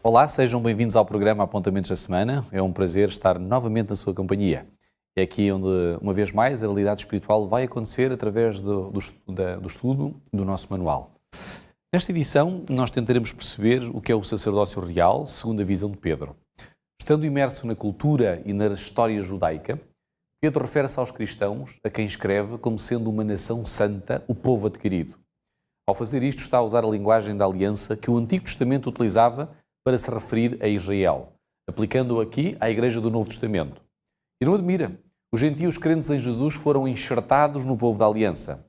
Olá, sejam bem-vindos ao programa Apontamentos da Semana. É um prazer estar novamente na sua companhia. É aqui onde, uma vez mais, a realidade espiritual vai acontecer através do estudo do nosso manual. Nesta edição, nós tentaremos perceber o que é o sacerdócio real, segundo a visão de Pedro. Estando imerso na cultura e na história judaica, Pedro refere-se aos cristãos, a quem escreve, como sendo uma nação santa, o povo adquirido. Ao fazer isto, está a usar a linguagem da aliança que o Antigo Testamento utilizava para se referir a Israel, aplicando-o aqui à Igreja do Novo Testamento. E não admira, os gentios crentes em Jesus foram enxertados no povo da aliança.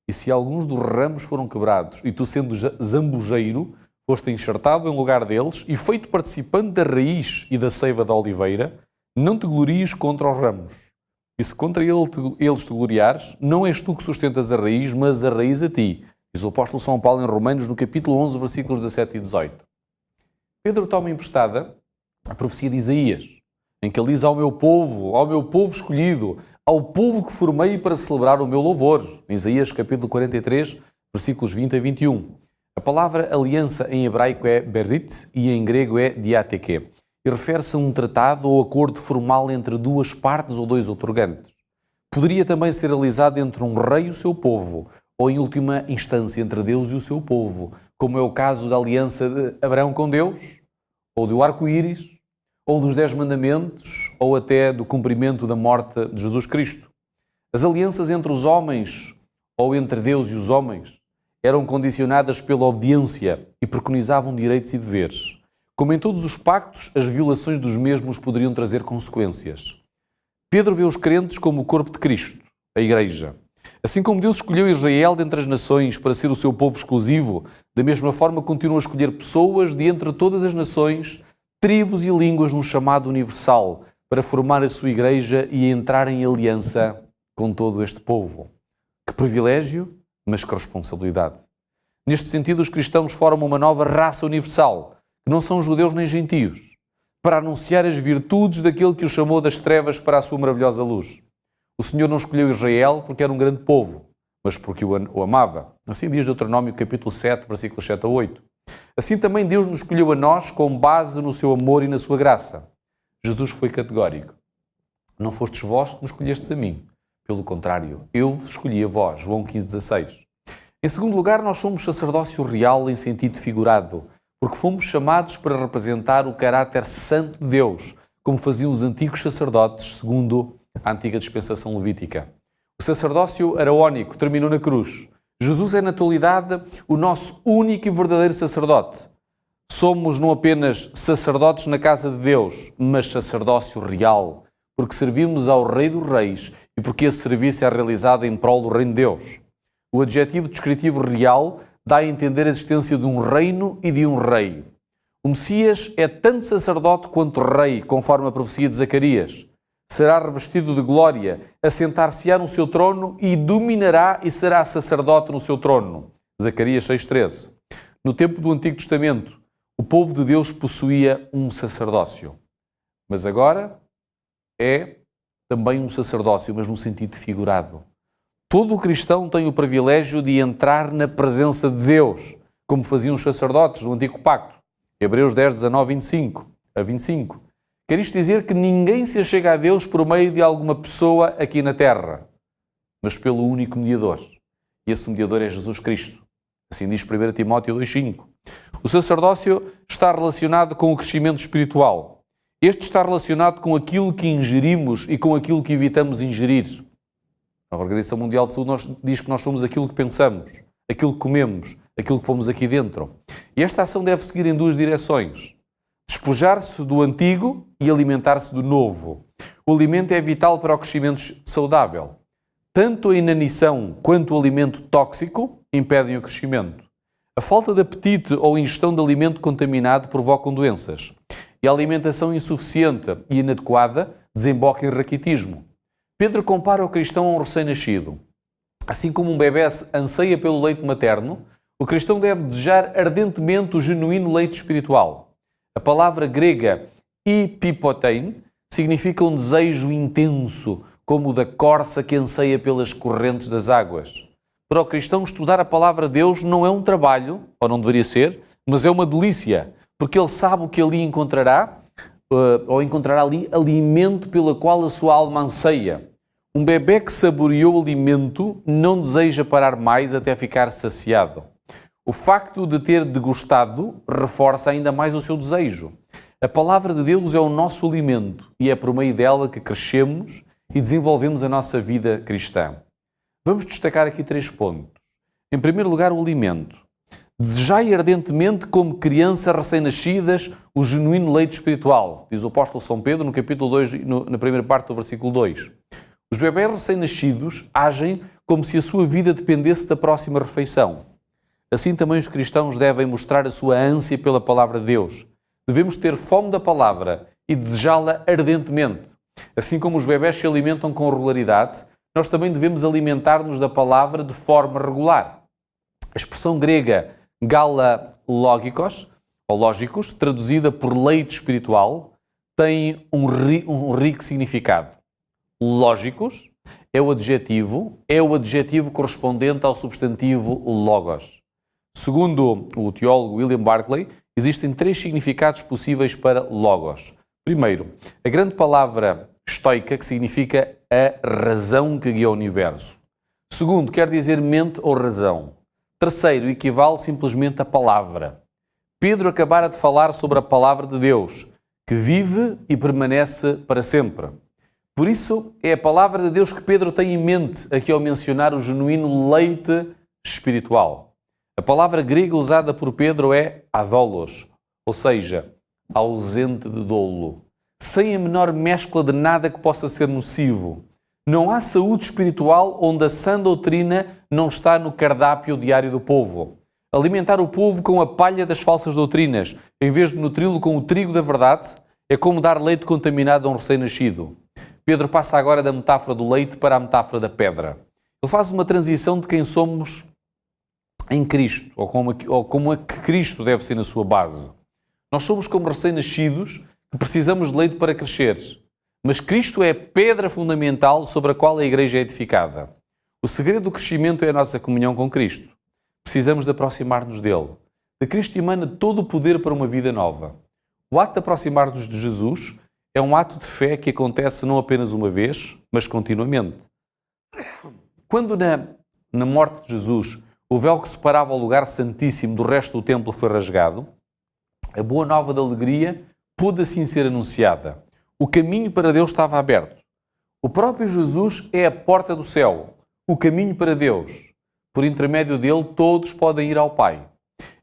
E se alguns dos ramos foram quebrados, e tu, sendo zambujeiro, foste enxertado em lugar deles e feito participante da raiz e da seiva da oliveira, não te glories contra os ramos. E se contra eles te gloriares, não és tu que sustentas a raiz, mas a raiz a ti. Diz o apóstolo São Paulo em Romanos, no capítulo 11, versículos 17 e 18. Pedro toma emprestada a profecia de Isaías, em que ele diz ao meu povo escolhido, ao povo que formei para celebrar o meu louvor. Em Isaías capítulo 43, versículos 20 a 21. A palavra aliança em hebraico é berit e em grego é diateke, e refere-se a um tratado ou acordo formal entre duas partes ou dois outorgantes. Poderia também ser realizado entre um rei e o seu povo, ou em última instância entre Deus e o seu povo, como é o caso da aliança de Abraão com Deus, ou do arco-íris, ou dos 10 mandamentos, ou até do cumprimento da morte de Jesus Cristo. As alianças entre os homens, ou entre Deus e os homens, eram condicionadas pela obediência e preconizavam direitos e deveres. Como em todos os pactos, as violações dos mesmos poderiam trazer consequências. Pedro vê os crentes como o corpo de Cristo, a Igreja. Assim como Deus escolheu Israel dentre as nações para ser o seu povo exclusivo, da mesma forma continua a escolher pessoas de entre todas as nações, tribos e línguas num chamado universal para formar a sua Igreja e entrar em aliança com todo este povo. Que privilégio, mas que responsabilidade. Neste sentido, os cristãos formam uma nova raça universal, que não são judeus nem gentios, para anunciar as virtudes daquele que o chamou das trevas para a sua maravilhosa luz. O Senhor não escolheu Israel porque era um grande povo, mas porque o amava. Assim diz Deuteronômio capítulo 7, versículos 7 a 8. Assim também Deus nos escolheu a nós com base no seu amor e na sua graça. Jesus foi categórico. Não fostes vós que me escolhestes a mim. Pelo contrário, eu vos escolhi a vós. João 15, 16. Em segundo lugar, nós somos sacerdócio real em sentido figurado, porque fomos chamados para representar o caráter santo de Deus, como faziam os antigos sacerdotes, segundo a antiga dispensação levítica. O sacerdócio araónico terminou na cruz. Jesus é, na atualidade, o nosso único e verdadeiro sacerdote. Somos não apenas sacerdotes na casa de Deus, mas sacerdócio real, porque servimos ao Rei dos Reis e porque esse serviço é realizado em prol do Reino de Deus. O adjetivo descritivo real dá a entender a existência de um reino e de um rei. O Messias é tanto sacerdote quanto rei, conforme a profecia de Zacarias. Será revestido de glória, assentar-se-á no seu trono e dominará e será sacerdote no seu trono. Zacarias 6,13. No tempo do Antigo Testamento, o povo de Deus possuía um sacerdócio. Mas agora é também um sacerdócio, mas num sentido figurado. Todo o cristão tem o privilégio de entrar na presença de Deus, como faziam os sacerdotes do Antigo Pacto. Hebreus 10, 19 a 25. Quer isto dizer que ninguém se achega a Deus por meio de alguma pessoa aqui na Terra, mas pelo único mediador. E esse mediador é Jesus Cristo. Assim diz 1 Timóteo 2,5. O sacerdócio está relacionado com o crescimento espiritual. Este está relacionado com aquilo que ingerimos e com aquilo que evitamos ingerir. A Organização Mundial de Saúde diz que nós somos aquilo que pensamos, aquilo que comemos, aquilo que pomos aqui dentro. E esta ação deve seguir em duas direções. Despojar-se do antigo e alimentar-se do novo. O alimento é vital para o crescimento saudável. Tanto a inanição quanto o alimento tóxico impedem o crescimento. A falta de apetite ou ingestão de alimento contaminado provocam doenças. E a alimentação insuficiente e inadequada desemboca em raquitismo. Pedro compara o cristão a um recém-nascido. Assim como um bebê anseia pelo leite materno, o cristão deve desejar ardentemente o genuíno leite espiritual. A palavra grega epipotein significa um desejo intenso, como o da corça que anseia pelas correntes das águas. Para o cristão, estudar a palavra de Deus não é um trabalho, ou não deveria ser, mas é uma delícia, porque ele sabe o que ali encontrará, ou encontrará ali alimento pelo qual a sua alma anseia. Um bebê que saboreou o alimento não deseja parar mais até ficar saciado. O facto de ter degustado reforça ainda mais o seu desejo. A palavra de Deus é o nosso alimento e é por meio dela que crescemos e desenvolvemos a nossa vida cristã. Vamos destacar aqui 3 pontos. Em primeiro lugar, o alimento. Desejai ardentemente, como crianças recém-nascidas, o genuíno leite espiritual, diz o apóstolo São Pedro no capítulo 2, na primeira parte do versículo 2. Os bebés recém-nascidos agem como se a sua vida dependesse da próxima refeição. Assim também os cristãos devem mostrar a sua ânsia pela palavra de Deus. Devemos ter fome da palavra e desejá-la ardentemente. Assim como os bebés se alimentam com regularidade, nós também devemos alimentar-nos da palavra de forma regular. A expressão grega gala logikos, ou lógicos, traduzida por leite espiritual, tem um rico significado. Lógicos é o adjetivo correspondente ao substantivo logos. Segundo o teólogo William Barclay, existem 3 significados possíveis para logos. Primeiro, a grande palavra estoica, que significa a razão que guia o universo. Segundo, quer dizer mente ou razão. Terceiro, equivale simplesmente a palavra. Pedro acabara de falar sobre a palavra de Deus, que vive e permanece para sempre. Por isso, é a palavra de Deus que Pedro tem em mente aqui ao mencionar o genuíno leite espiritual. A palavra grega usada por Pedro é adolos, ou seja, ausente de dolo, sem a menor mescla de nada que possa ser nocivo. Não há saúde espiritual onde a sã doutrina não está no cardápio diário do povo. Alimentar o povo com a palha das falsas doutrinas, em vez de nutri-lo com o trigo da verdade, é como dar leite contaminado a um recém-nascido. Pedro passa agora da metáfora do leite para a metáfora da pedra. Ele faz uma transição de quem somos em Cristo, ou como é que Cristo deve ser na sua base. Nós somos como recém-nascidos que precisamos de leite para crescer. Mas Cristo é a pedra fundamental sobre a qual a Igreja é edificada. O segredo do crescimento é a nossa comunhão com Cristo. Precisamos de aproximar-nos dele. De Cristo emana todo o poder para uma vida nova. O ato de aproximar-nos de Jesus é um ato de fé que acontece não apenas uma vez, mas continuamente. Quando na morte de Jesus o véu que separava o lugar santíssimo do resto do templo foi rasgado, a boa nova da alegria pôde assim ser anunciada. O caminho para Deus estava aberto. O próprio Jesus é a porta do céu, o caminho para Deus. Por intermédio dele, todos podem ir ao Pai.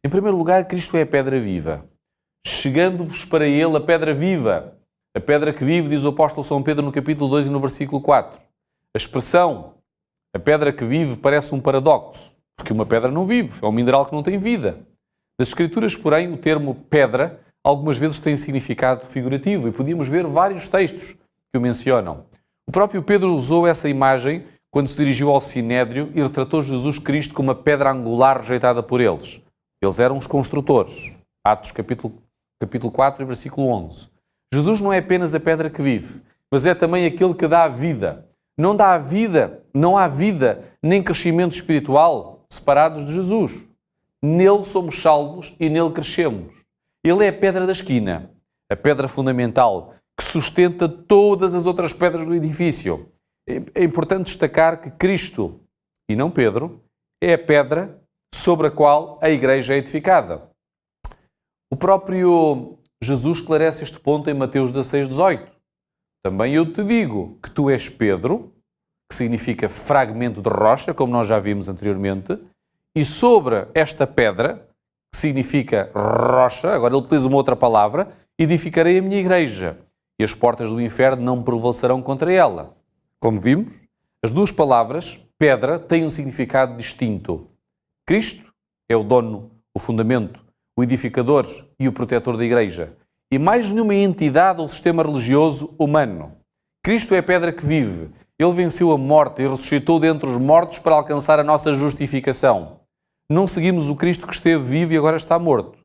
Em primeiro lugar, Cristo é a pedra viva. Chegando-vos para ele a pedra viva, a pedra que vive, diz o apóstolo São Pedro no capítulo 2 e no versículo 4. A expressão, a pedra que vive, parece um paradoxo, porque uma pedra não vive, é um mineral que não tem vida. Nas Escrituras, porém, o termo pedra algumas vezes tem significado figurativo e podíamos ver vários textos que o mencionam. O próprio Pedro usou essa imagem quando se dirigiu ao Sinédrio e retratou Jesus Cristo como uma pedra angular rejeitada por eles. Eles eram os construtores. Atos capítulo 4 e versículo 11. Jesus não é apenas a pedra que vive, mas é também aquele que dá a vida. Não há vida nem crescimento espiritual separados de Jesus. Nele somos salvos e nele crescemos. Ele é a pedra da esquina, a pedra fundamental, que sustenta todas as outras pedras do edifício. É importante destacar que Cristo, e não Pedro, é a pedra sobre a qual a Igreja é edificada. O próprio Jesus esclarece este ponto em Mateus 16:18. Também eu te digo que tu és Pedro, que significa fragmento de rocha, como nós já vimos anteriormente, e sobre esta pedra, que significa rocha, agora ele utiliza uma outra palavra, edificarei a minha igreja, e as portas do inferno não prevalecerão contra ela. Como vimos, as duas palavras, pedra, têm um significado distinto. Cristo é o dono, o fundamento, o edificador e o protetor da igreja. E mais nenhuma entidade ou sistema religioso humano. Cristo é a pedra que vive. Ele venceu a morte e ressuscitou dentre os mortos para alcançar a nossa justificação. Não seguimos o Cristo que esteve vivo e agora está morto,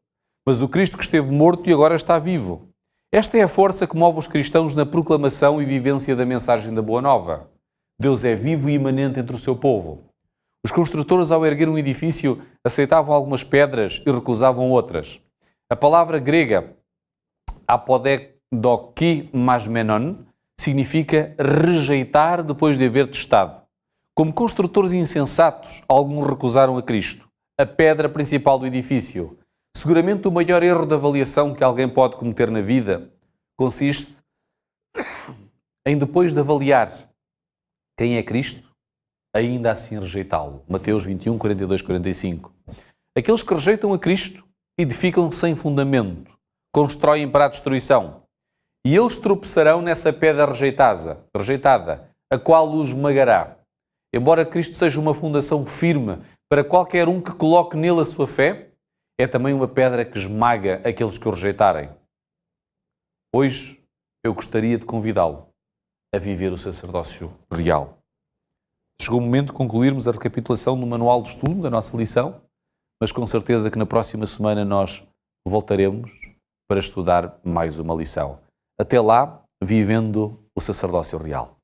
mas o Cristo que esteve morto e agora está vivo. Esta é a força que move os cristãos na proclamação e vivência da mensagem da Boa Nova. Deus é vivo e imanente entre o seu povo. Os construtores, ao erguer um edifício, aceitavam algumas pedras e recusavam outras. A palavra grega apodedokimasmenon significa rejeitar depois de haver testado. Como construtores insensatos, alguns recusaram a Cristo, a pedra principal do edifício. Seguramente o maior erro de avaliação que alguém pode cometer na vida consiste em, depois de avaliar quem é Cristo, ainda assim rejeitá-lo. Mateus 21, 42, 45. Aqueles que rejeitam a Cristo edificam sem fundamento, constroem para a destruição. E eles tropeçarão nessa pedra rejeitada, a qual os esmagará. Embora Cristo seja uma fundação firme para qualquer um que coloque nele a sua fé, é também uma pedra que esmaga aqueles que o rejeitarem. Hoje eu gostaria de convidá-lo a viver o sacerdócio real. Chegou o momento de concluirmos a recapitulação do manual de estudo da nossa lição, mas com certeza que na próxima semana nós voltaremos para estudar mais uma lição. Até lá, vivendo o sacerdócio real.